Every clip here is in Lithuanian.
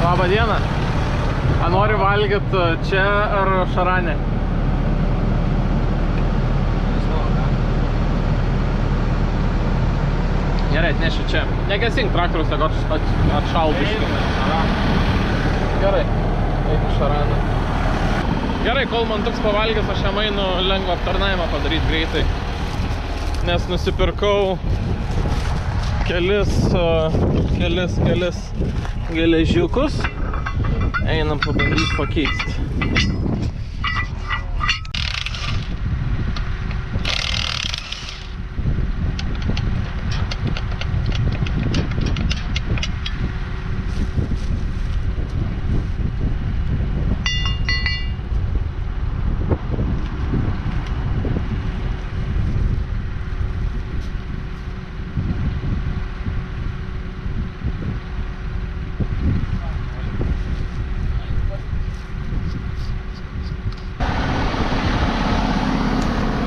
Labą dieną. Ar nori valgyti čia ar Šarane? Gerai, atnešiu čia. Negesink traktorius, jeigu atšalbiškai. Gerai, eik į Šaraną. Gerai, kol man toks pavalgęs, aš jam einu lengvą aptarnavimą padaryti greitai. Nes nusipirkau kelis geležiukus. Einam pabandyti pakeisti.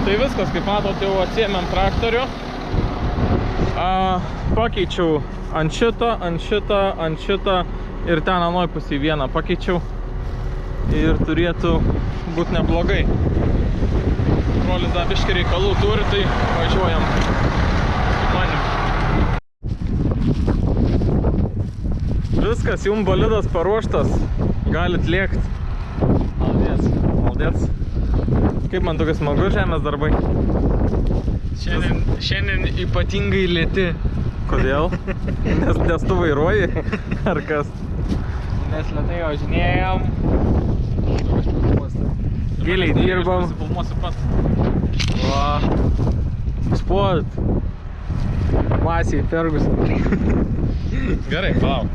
Tai viskas, kaip matot, jau atsiėmėm traktorių. Pakeičiau ant šitą ir ten anoj pusėj vieną pakeičiau. Ir turėtų būti neblogai. Brolis dar biškį reikalų turi, tai važiuojam su manim. Viskas, jums bolidas paruoštas. Galit lėkt. Maldėts. Kaip man tokias smagu žemės darbai? Šiandien ypatingai lėti. Kodėl? Nes tu vairuoji? Ar kas? Nes lėtai važinėjom. Giliai dirbam. Pasifilmuosiu pats. Va. Sport. Masiai, Ferguson. Gerai, palauk.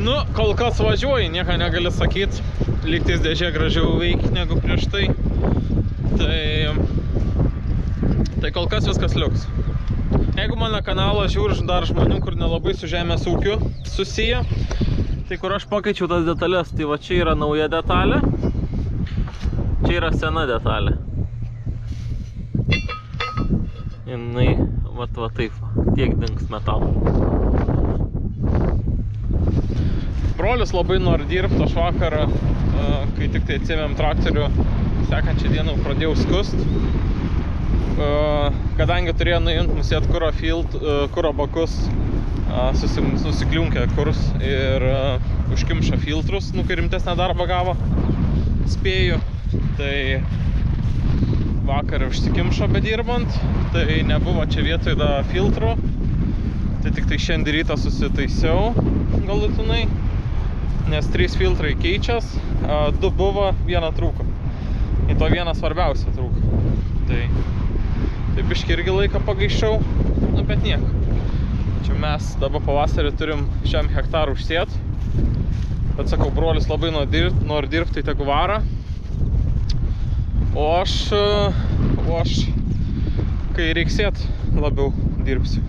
Nu, kol kas važiuoji, nieko negali sakyti. Lygtais dėžė gražiau veikia negu prieš tai. Tai kol kas viskas liuks. Jeigu mano kanalą žiūri dar žmonių, kur nelabai su žemės ūkiu susiję, tai kur aš pakeičiau tas detalės, tai va čia yra nauja detalė, čia yra sena detalė. Jinai, va taip, tiek dings metalų. Brolis labai nori dirbti, aš vakarą, kai tik tai atsiėmėm traktorių, sekančią dieną pradėjau skust. Kadangi turėjo nuimti, nusėt kuro bakus, susikliunkę kurus ir užkimšo filtrus, kai rimtesnę darbą gavo, spėju. Tai vakar užsikimšo bedirbant, tai nebuvo čia vietoj da filtro. Tai tik tai šiandien rytą susitaisiau galutinai. Nes 3 filtrai keičias, 2 buvo, 1 trūko. Ir to vieną svarbiausia trūko. Tai biškį irgi laiką pagaiščiau, nu bet nieko. Čia mes dabar pavasarį turim 100 hektarų užsėt. Bet sakau, brolis labai nori dirbti, tai tegu varo. O aš kai reiksėt, labiau dirbsiu.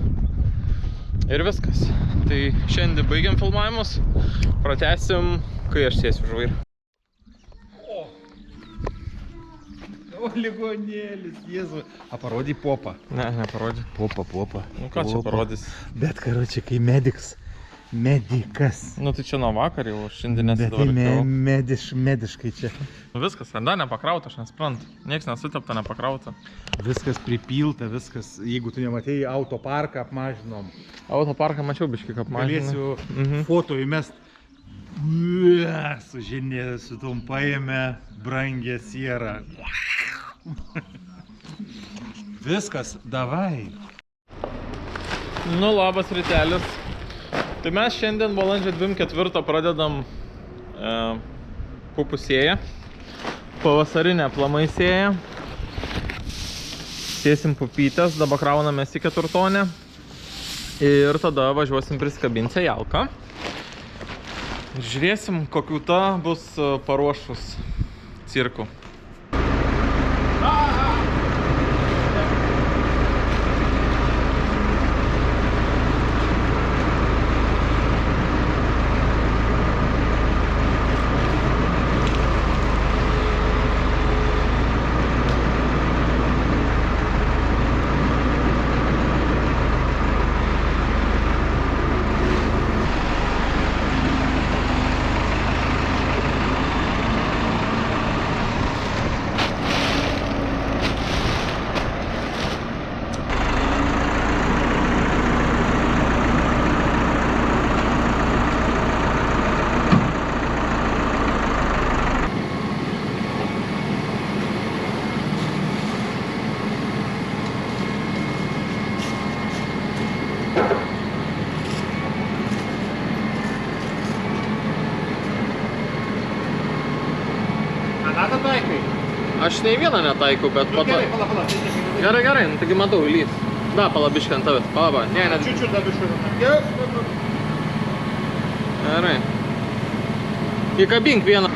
Ir viskas. Tai šiandien baigiam filmavimus, pratęsim, kai aš sėsiu už vairą. O, ligonėlis, Jėzu. A, parodį popą. Ne, neparodžiu. Popa. Nu ką čia parodys? Bet, karočią, kai medikas. Nu tai čia nuo vakar jau, šiandien nesidabar. Bet tai mediškai čia. Nu viskas, ar dar nepakrauta, aš nesprantu. Niekas nesutepta, nepakrauta. Viskas pripilta, viskas. Jeigu tu nematėjai, autoparką apmažinom. Autoparką mačiau biškį, kaip mažinai. Galėsiu foto įmest. Su tom paėmė brangę sierą. Viskas, davai. Nu, labas rytelis. Tai mes šiandien balandžio 24 pradedam pupų sėja. Pavasarinė aplamai sėja. Sėsim pupytės, dabar kraunamės į 4-tonę. Ir tada važiuosim prisikabinti Jalką. Žiūrėsim, kokių ta bus paruošus cirkų. Aš nei vieną netaikau, bet po to... Gerai, nu taigi matau, lys. Da, palabiškai ant tavęs, palaba. Ne. Čiūčiut dabiškai. Gerai. Įkabink vieną.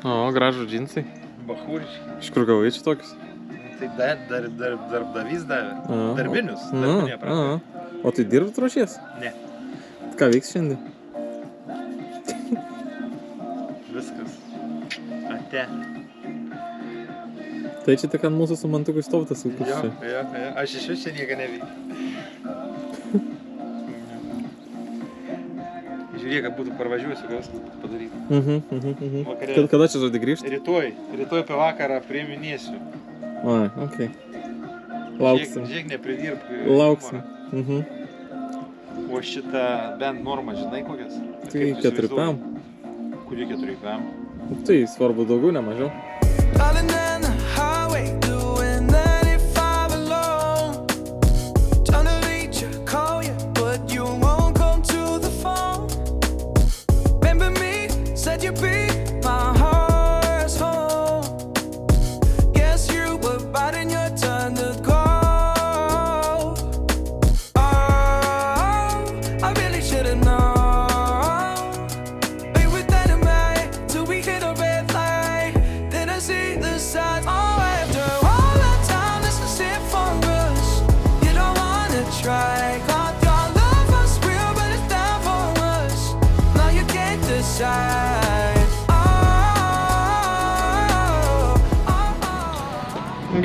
O, gražų džinsai. Bachūriškai. Iš kur gavai čia tokius? Tai darbdavys davė. Darbinius. Darbinė pravė. O tai dirbt ruošies? Ne. Ką veiks šiandien? Viskas. Ate. Tai čia tik ant mūsų su mantuku stovtas ūkus čia. Jo. Aš iš vis čia nieko neveikiu. Žiūrėk, kad būtų parvažiuosiu, kas padaryti. Vakarėlį. Kada čia žodį grįžti? Rytoj per vakarą priiminėsiu. Ai, okei. Lauksim. Žiūrėk, nepridirb. Lauksim. O šitą bent normą, žinai kokias? Tai 4 PM. Kuri 4 PM? Tai svarbu daugiau, ne mažiau.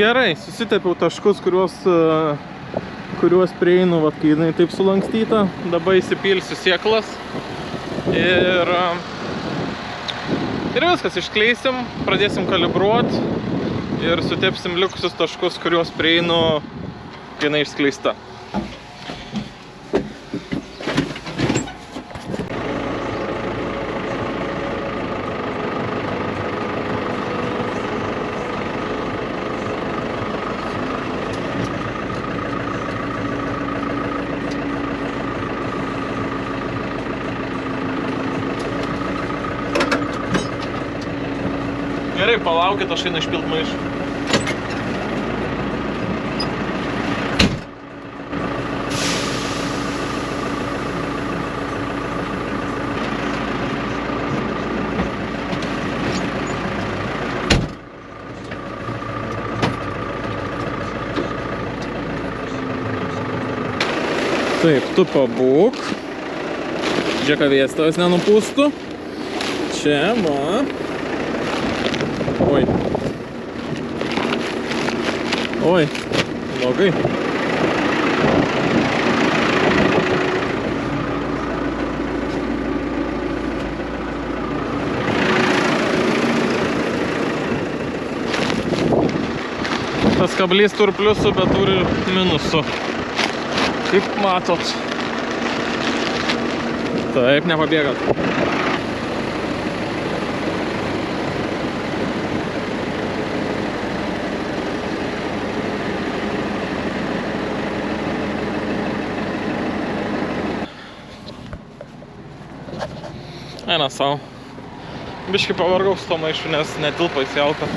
Gerai, susitepiau taškus, kuriuos prieinu, vat, kai jinai taip sulankstyta. Dabar įsipilsiu sėklas ir viskas, iškleisim, pradėsim kalibruoti ir sutepsim likusius taškus, kuriuos prieinu, kai jinai išskleista. Gerai, palaukit, aš einu išpilt maišą. Taip, tu pabūk. Žiūrėk, vėjas tavęs nenupūstų. Čia, va. Oi. Oi, blogai. Tas kablys turi pliusų, bet turi minusų. Kaip matot. Taip, nepabėgat. Eina savo. Biškai pavargau su to maišu, nes netilpa į sielką.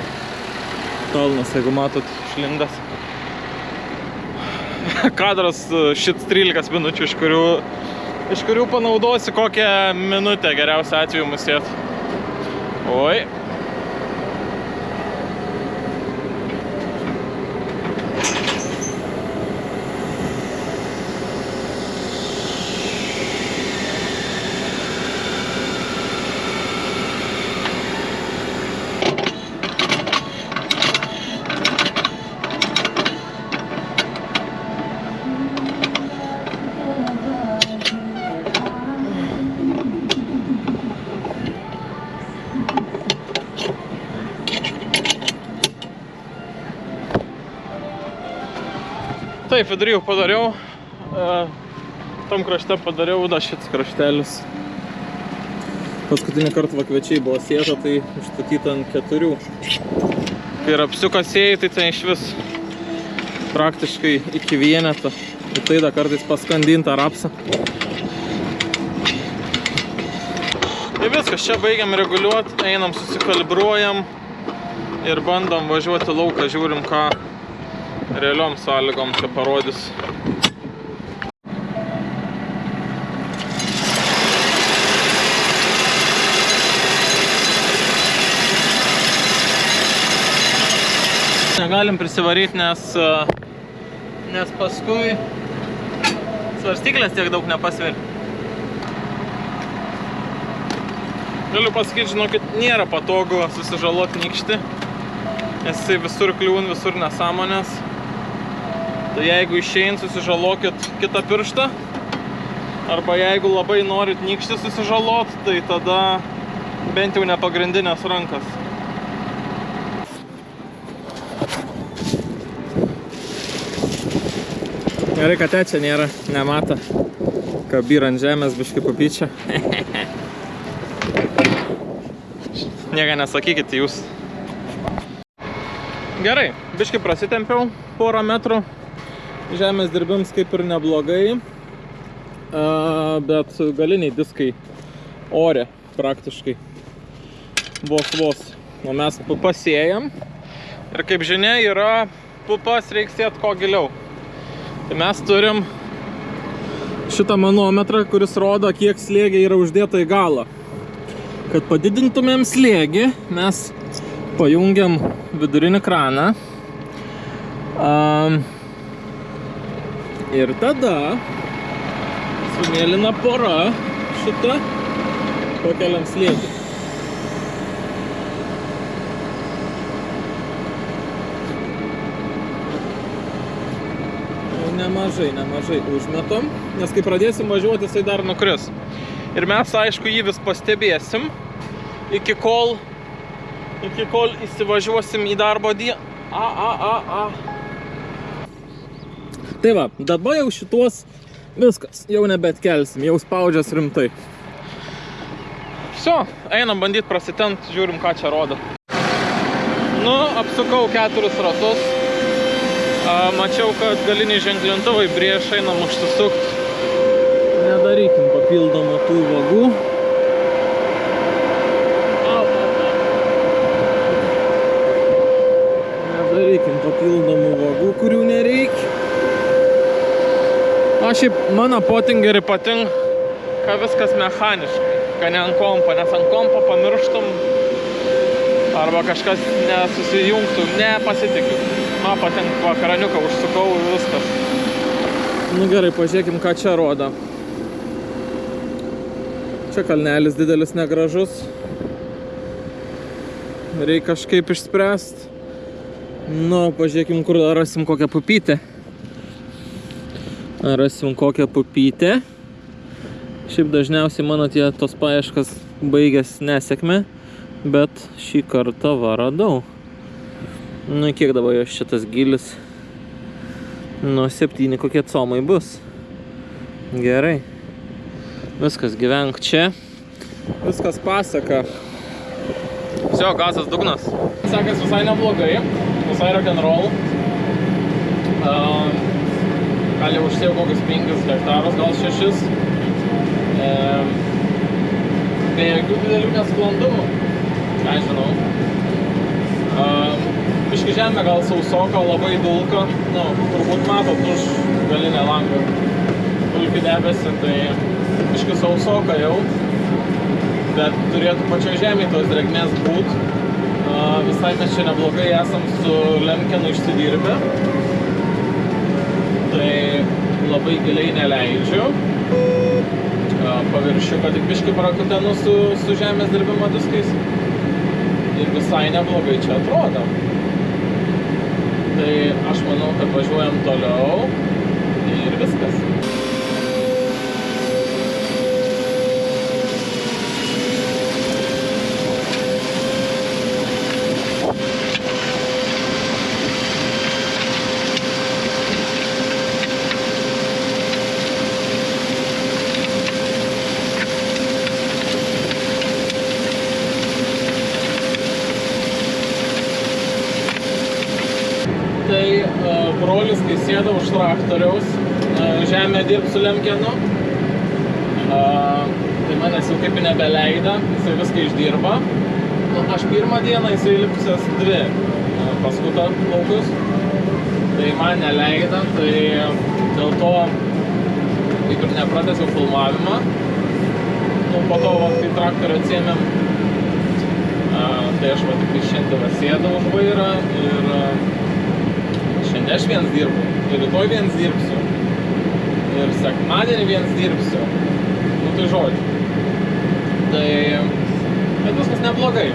Kalnas, jeigu matot, išlindęs. Kadras šit 13 minučių, iš kurių panaudosiu kokią minutę geriausią atveju musėt. Oi. Taip, vidury jau padariau, tam krašte padariau, šits kraštelis. Paskutinį kartą vakvečiai buvo sėta, tai užstatyta ant 4. Kai yra apsiukas sėjai, tai ten iš vis praktiškai iki vieneto. Ir tai da kartais paskandinta rapsą. Tai viskas, čia baigiam reguliuoti, einam susikalibruojam ir bandom važiuoti lauką, žiūrim ką realiom sąlygom čia parodys. Negalim prisivaryti, nes paskui svarstyklės tiek daug nepasveri. Galiu pasakyti, žinokit, nėra patogu susižaloti nykštį, nes jisai visur kliūn, visur nesąmonės. Tai jeigu išein, susižalokit kitą pirštą, arba jeigu labai norit nykštį susižalot, tai tada bent jau ne pagrindinės rankas. Gerai, kad čia nėra, nemata, kabyra ant žemės biškai papyčia. Nieko nesakykit jūs. Gerai, biškai prasitempiau porą metrų. Žemės dirbims kaip ir neblogai, bet galiniai diskai ore praktiškai vos. O mes pupas sėjam ir kaip žinia yra pupas reiks sėt ko giliau. Tai mes turim šitą manometrą, kuris rodo, kiek slėgiai yra uždėta į galą. Kad padidintumėm slėgį, mes pajungiam vidurinį kraną. Ir tada sumėlyna pora šitą pakeliam slėgį. Nemažai užmetom, nes kai pradėsim važiuoti, jisai dar nukris. Ir mes, aišku, jį vis pastebėsim, iki kol įsivažiuosim į darbo dieną. Tai va, dabar jau šituos viskas, jau nebetkelsim, jau spaudžias rimtai. Всё, einam bandyt prasitent, žiūrim, ką čia rodo. Nu, apsukau 4 ratus. Mačiau, kad galiniai ženklintuvai prieš einam užsisukt. Nedarykim papildomą tų vagų. Nedarykim papildomų vagų, kurių nereikia. Šiaip mano Pottingeriui patinka, kad viskas mechaniškai, kad ne ant kompo, nes ant kompo pamirštum arba kažkas nesusijungtų, nepasitikiu. Man patinka vakaraniuką užsukau ir viskas. Nu gerai, pažiūrėkim, ką čia rodo. Čia kalnelis didelis, negražus. Reikia kažkaip išspręsti. Nu, pažiūrėkim, kur rasim kokią pupytę. Rasim kokią pupytę. Šiaip dažniausiai mano tos paieškas baigės nesėkme, bet šį kartą va radau. Nu, kiek dabar jos šitas gilis? Nu, 7 kokie comai bus. Gerai. Viskas, gyvenk čia. Viskas pasaka. Visio, gazas dugnas. Sekas visai neblogai. Visai rock'n'roll. Gal jau užsėjau kokius 5 hektarus, gal 6. Be jokių didelių nesklandumų. Ką žinau. Biški žemė gal sausoka, labai dulka. Nu, turbūt matot už galinę langą. Dulki debesi, tai biški sausoka jau. Bet turėtų pačioj žemėje tos drėgmės būt. Visai mes čia neblogai esam su lemkenu išsidirbę. Tai labai giliai neleidžiu. Paviršiuką tik biški prakutenu su žemės dirbimo diskais. Ir visai neblogai čia atrodo. Tai aš manau, kad važiuojam toliau ir viskas. Brolis, kai sėda už traktoriaus, žemę dirb su lemkenu, tai manęs jau kaip nebeleida, jisai viską išdirba. Aš pirmą dieną jisai lipusęs 2 paskuto laukus, tai man neleida, tai dėl to kaip ir nepratęsiau filmavimą. Po to, kai traktorių atsiėmėm, tai aš tik šiandien sėdau už vairą ir šiandien aš viens dirbu, ir rytoj viens dirbsiu, ir sekmadienį viens dirbsiu, nu tai žodžiu. Tai, bet viskas neblogai.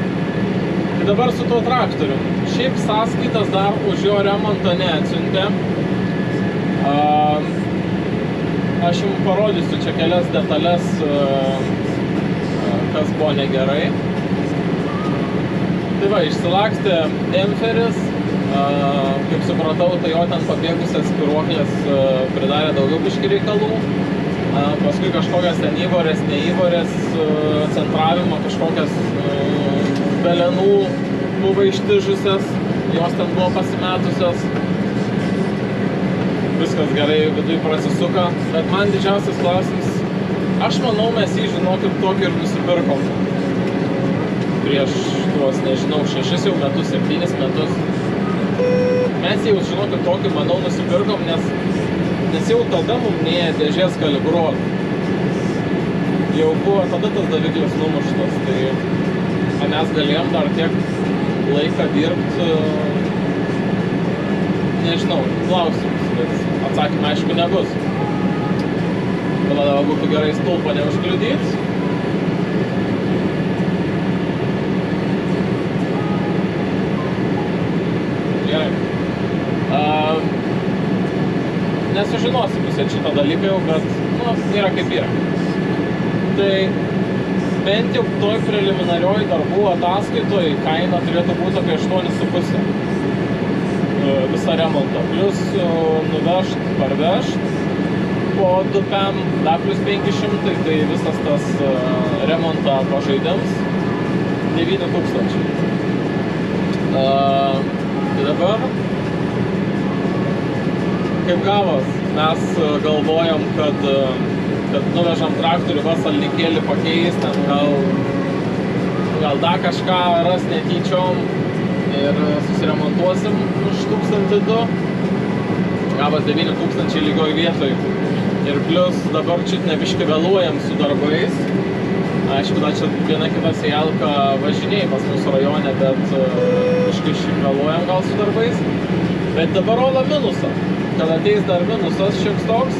Tai dabar su tuo traktoriu. Šiaip sąskaitas dar už jo remontą neatsiuntė. Aš jums parodysiu čia kelias detalės, kas buvo negerai. Tai va, išsilakstė demperis. Kaip supratau, tai jo ten pabėgusias spiruoklės pridarė daugiau biški reikalų. Paskui kažkokias ten įvorės, neįvorės, centravimo, kažkokias pelenų buvo ištižusias, jos ten buvo pasimetusios. Viskas gerai, viduj prasisuka, bet man didžiausias klausimas, aš manau, mes jį, žinokit, tokį ir nusipirkom. Prieš tuos, nežinau, 6 jau metus, 7 metus. Mes jau, žinokit, tokį, manau, nusipirkom, nes jau tada mums nėjo dėžės kalibruoti. Jau buvo tada tas daviklis numuštas, tai mes galėjom dar tiek laiką dirbti, nežinau, klausimus, bet atsakymą aišku nebus. Tada būtų gerai stulpą neužkliudyti. Gerai. Nesužinosim visą šitą dalyką jau, bet yra kaip yra. Tai bent jau toj preliminarioj darbų ataskaitoj kaina turėtų būti apie 8,5 visą remontą. Plius nuvežt, parvežt po 2 PM, dar plus 500, tai visas tas remontą pažaidėms 9 000. Tai dabar kaip gavos, mes galvojom, kad nuvežam traktorių vasalnikėlį pakeist, ten gal dar kažką ras netyčiom ir susiremontuosim už 1002. Gavos 9 000 lygioj vietoj. Ir plius dabar čit nebiškai vėluojam su darbais. Aišku, dar čia viena kita sėjalka važinėjai pas mūsų rajone, bet biškai šiaip vėluojam gal su darbais. Bet dabar rodo minusą. Kad ateis dar minusas šioks toks,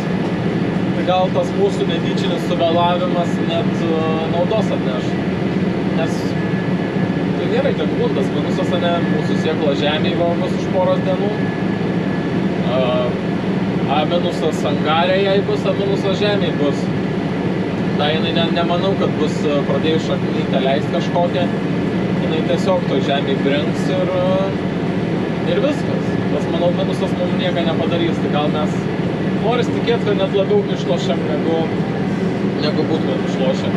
tai gal tas mūsų netyčinis suvėlavimas net naudos atneš. Nes tai gerai, tiek būtų tas minusas, ne, mūsų sėkla žemėje bus už poros dienų. A minusas angarė jai bus, a minusas žemėje bus. Tai jinai nemanau, kad bus pradėjus šaknytę leist kažkokią. Jinai tiesiog toj žemėje brinks ir viskas. Tas, manau, minusas mums nieko nepadarys, tai gal mes Noris tikėti, kad net labiau išlošiam, negu būtumėm išlošę.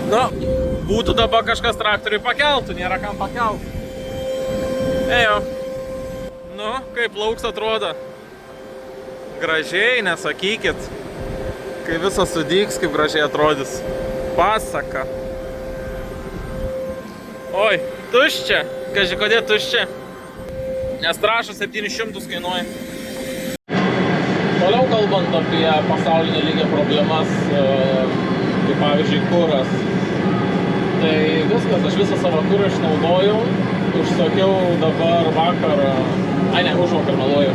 Nu, būtų dabar kažkas traktoriui pakeltų, nėra kam pakelt. Ejo. Nu, kaip lauks atrodo. Gražiai, nesakykit. Kai visas sudygs, kaip gražiai atrodys. Pasaka. Oi, tuščia. Kaži, kodėl tuščia? Nes trąšas 700 kainuoja. Toliau kalbant apie pasaulinio lygio problemas, kaip pavyzdžiui kuras. Tai viskas, aš visą savo kurą išnaudojau, užsakiau dabar vakar, užvakar meluoju.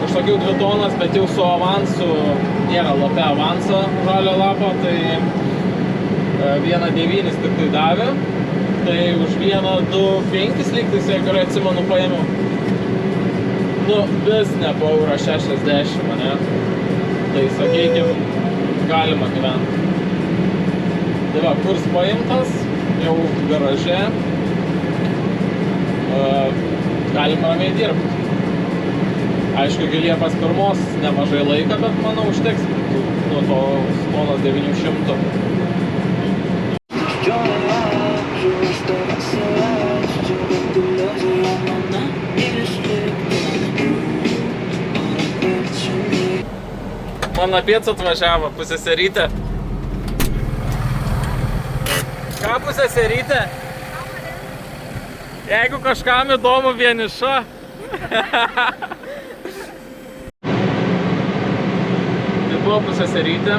Užsakiau 2 tonas, bet jau su avansu, nėra lape avansą žalio lapą, tai 1,9 tik tai davė. Tai už 1,25 lygtais, jeigu atsimenu, paėmiau. Nu, vis ne po €60, ne? Tai sakykim, galima gyventi. Tai va, kurs paimtas, jau garaže, galim ramiai dirbti. Aišku, iki Liepos 1 nemažai laiko, bet manau užteks nuo to 900. Mano pieca atvažiavo, pusseserytė. Ką pusseserytė? Jeigu kažkam įdomu vieniša. Tai buvo pusseserytė.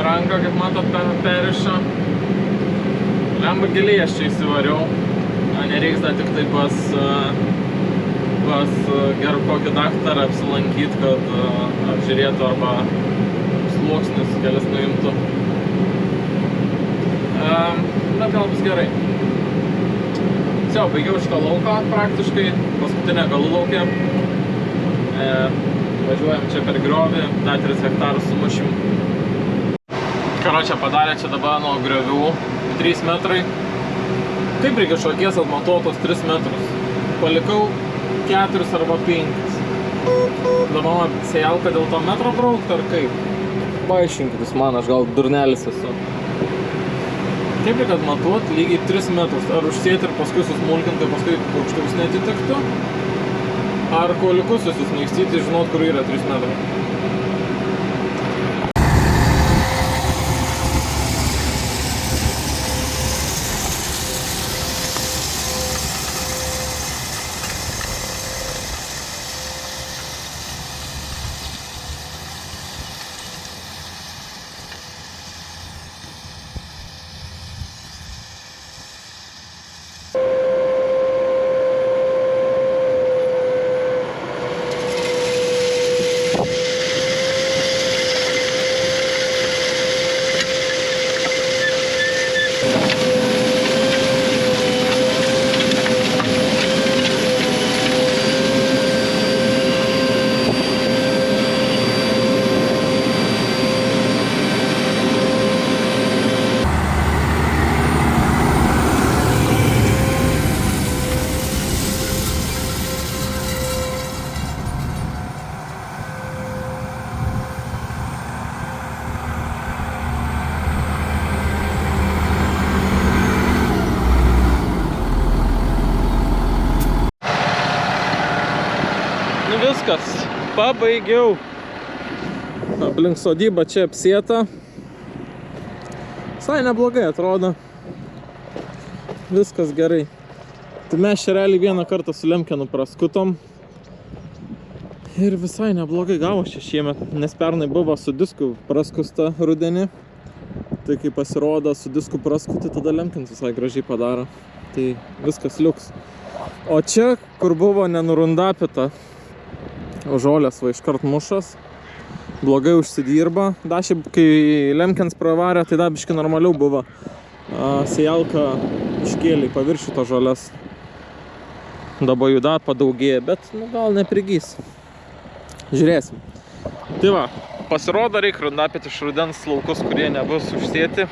Ranką, kaip matot, perišo. Lemba giliai aš čia įsivariau. Nereiks dar tik tai pas kokį daktarą apsilankyti, kad apžiūrėtų arba sluoksnius kelias nuimtų. Bet gal bus gerai. Jau, baigiau šitą lauką praktiškai, paskutinę galų laukę. Važiuojam čia per griovį, dar 3 hektarus sumušim. Karočią padarė čia dabar nuo griovių 3 metrai. Kaip reikia šokies atmatuotos 3 metrus? Palikau 4 arba 5. Dabar man sėjalka dėl to metro braukt ar kaip? Paaiškinkit jūs man, aš gal durnelis esu. Kaip reikia atmatuoti lygiai 3 metrus? Ar užsėti ir paskui susmulkinti, paskui aukštaus netitiktų? Ar kuoliukus susismaikstyti ir žinot, kur yra 3 metrai? Viskas, pabaigiau. Aplink sodybą čia apsėta. Visai neblogai atrodo. Viskas gerai. Tai mes čia realiai vieną kartą su Lemkenu praskutom. Ir visai neblogai gavo šiemet, nes pernai buvo su disku praskusta rudenį. Tai kai pasirodo su disku praskuti, tada Lemkins visai gražiai padaro. Tai viskas liuks. O čia, kur buvo nenurundapita, žolės va iškart mušas, blogai užsidirba. Dašį, kai Lemkins pravarė, tai dabiškai normaliau buvo. Sijalka iškėlė į paviršių to žolės. Dabar jų dar padaugėja, bet gal neprigys. Žiūrėsim. Tai va, pasirodo, reikia rundapėti iš rudens laukus, kurie nebus užsėti.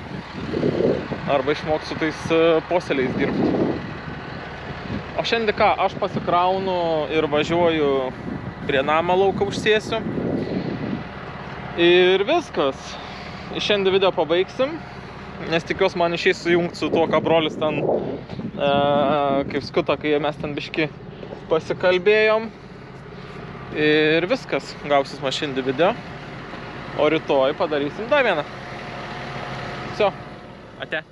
Arba išmokti su tais posėliais dirbti. O šiandien ką, aš pasikraunu ir važiuoju prie namą lauką užsėsiu. Ir viskas. Šiandien video pabaigsim. Nes tikiuosi man išeis sujungti su tuo, ką brolis ten kaip skuta, kai mes ten biški pasikalbėjom. Ir viskas. Gausis man šiandien video. O rytoj padarysim dar vieną. Все. Ate.